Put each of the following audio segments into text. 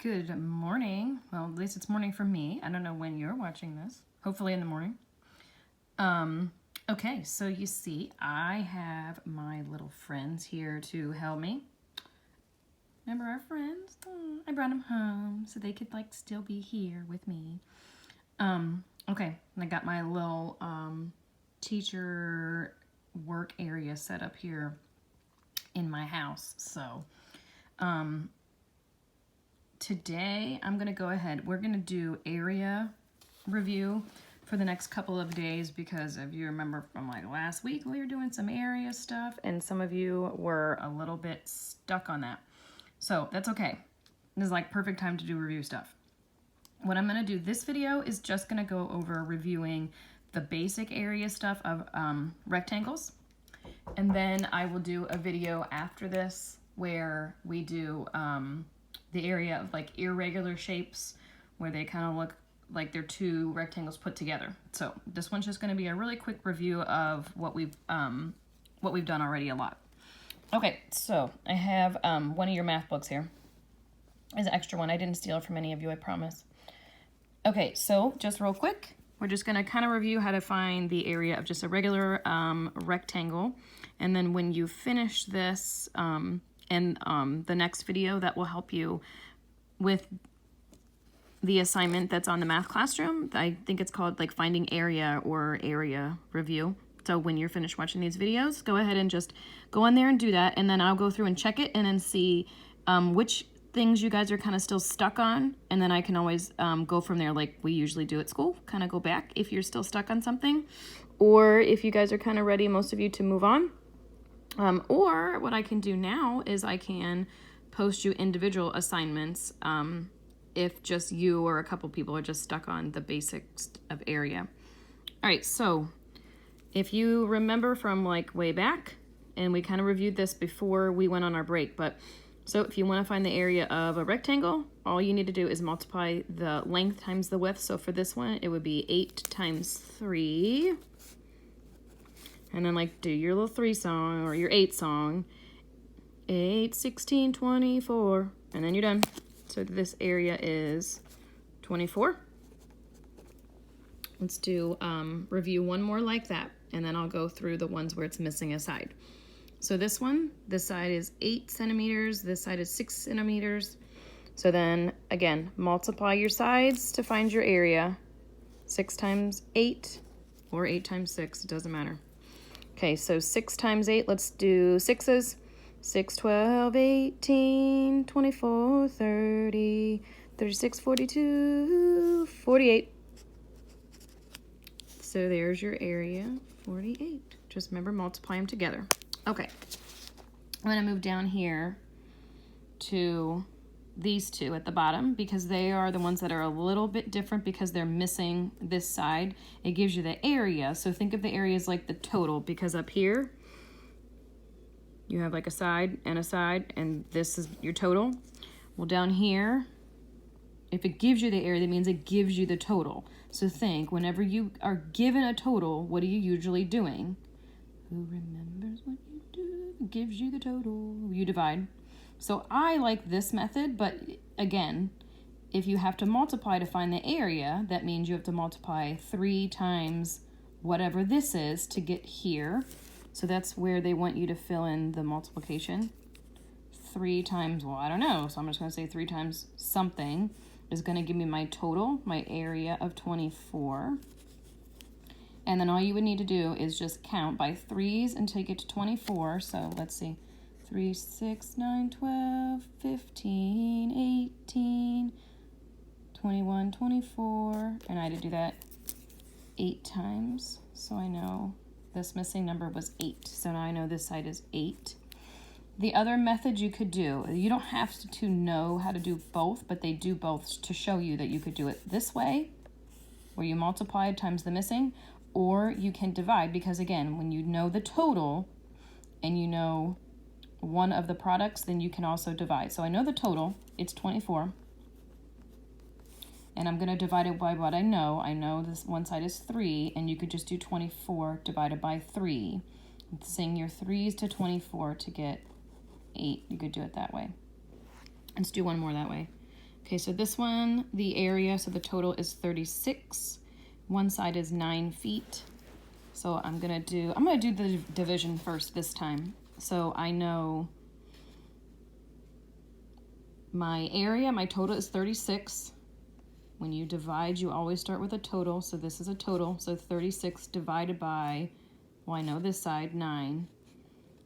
Good morning. Well, at least it's morning for me. I don't know when you're watching this. Hopefully in the morning. Okay, so you see, I have my little friends here to help me. Remember our friends? Oh, I brought them home so they could still be here with me. Okay, and I got my little teacher work area set up here in my house. So, today I'm going to go ahead. We're going to do area review for the next couple of days because if you remember from last week, we were doing some area stuff and some of you were a little bit stuck on that. So that's okay. This is perfect time to do review stuff. What I'm going to do this video is just going to go over reviewing the basic area stuff of rectangles. And then I will do a video after this where we do the area of irregular shapes where they kind of look like they're two rectangles put together. So this one's just going to be a really quick review of what we've done already a lot. Okay, so I have one of your math books here. It's an extra one. I didn't steal it from any of you, I promise. Okay, so just real quick, we're just going to kind of review how to find the area of just a regular rectangle. And then when you finish this the next video, that will help you with the assignment that's on the Math Classroom. I think it's called Finding Area or Area Review. So when you're finished watching these videos, go ahead and just go in there and do that. And then I'll go through and check it and then see which things you guys are kind of still stuck on. And then I can always go from there like we usually do at school. Kind of go back if you're still stuck on something. Or if you guys are kind of ready, most of you, to move on. Or what I can do now is I can post you individual assignments if just you or a couple people are just stuck on the basics of area. All right, so if you remember from way back, and we kind of reviewed this before we went on our break, but so if you want to find the area of a rectangle, all you need to do is multiply the length times the width. So for this one, it would be 8 times 3. And then do your little 3 song or your 8 song. 8, 16, 24. And then you're done. So this area is 24. Let's do review one more like that. And then I'll go through the ones where it's missing a side. So this side is 8 centimeters. This side is 6 centimeters. So then, again, multiply your sides to find your area. 6 times 8 or 8 times 6. It doesn't matter. Okay, so 6 times 8, let's do 6s. 6, 12, 18, 24, 30, 36, 42, 48. So there's your area, 48. Just remember, multiply them together. Okay, I'm going to move down here to these two at the bottom because they are the ones that are a little bit different because they're missing this side. It gives you the area. So think of the area as the total, because up here you have a side, and this is your total. Well, down here, if it gives you the area, that means it gives you the total. So think, whenever you are given a total, what are you usually doing? Who remembers what you do? It gives you the total. You divide. So I like this method, but again, if you have to multiply to find the area, that means you have to multiply 3 times whatever this is to get here. So that's where they want you to fill in the multiplication. 3 times, well, I don't know. So I'm just going to say 3 times something is going to give me my total, my area of 24. And then all you would need to do is just count by 3s until you get to 24. So let's see. 3, 6, 9, 12, 15, 18, 21, 24. And I had to do that 8 times. So I know this missing number was 8. So now I know this side is 8. The other method you could do, you don't have to know how to do both, but they do both to show you that you could do it this way, where you multiply times the missing, or you can divide, because again, when you know the total and you know one of the products, then you can also divide. So I know the total, it's 24. And I'm going to divide it by what I know. I know this one side is 3, and you could just do 24 divided by 3. Sing your 3s to 24 to get 8. You could do it that way. Let's do one more that way. Okay, so this one, the area, so the total is 36. One side is 9 feet. So I'm gonna do the division first this time. So I know my area, my total is 36. When you divide, you always start with a total. So this is a total. So 36 divided by, well, I know this side, 9.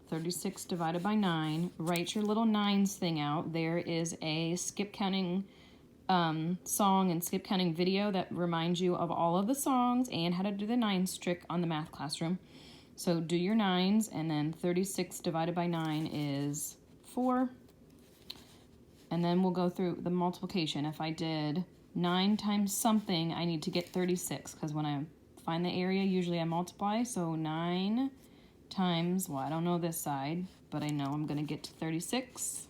36 divided by 9. Write your little nines thing out. There is a skip counting song and skip counting video that reminds you of all of the songs and how to do the nines trick on the Math Classroom. So do your nines, and then 36 divided by 9 is 4. And then we'll go through the multiplication. If I did 9 times something, I need to get 36, because when I find the area, usually I multiply. So 9 times, well, I don't know this side, but I know I'm going to get to 36.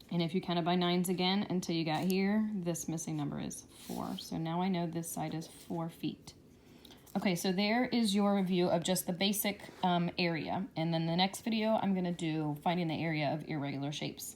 And if you count it by nines again until you got here, this missing number is 4. So now I know this side is 4 feet. Okay, so there is your review of just the basic area. And then the next video, I'm going to do finding the area of irregular shapes.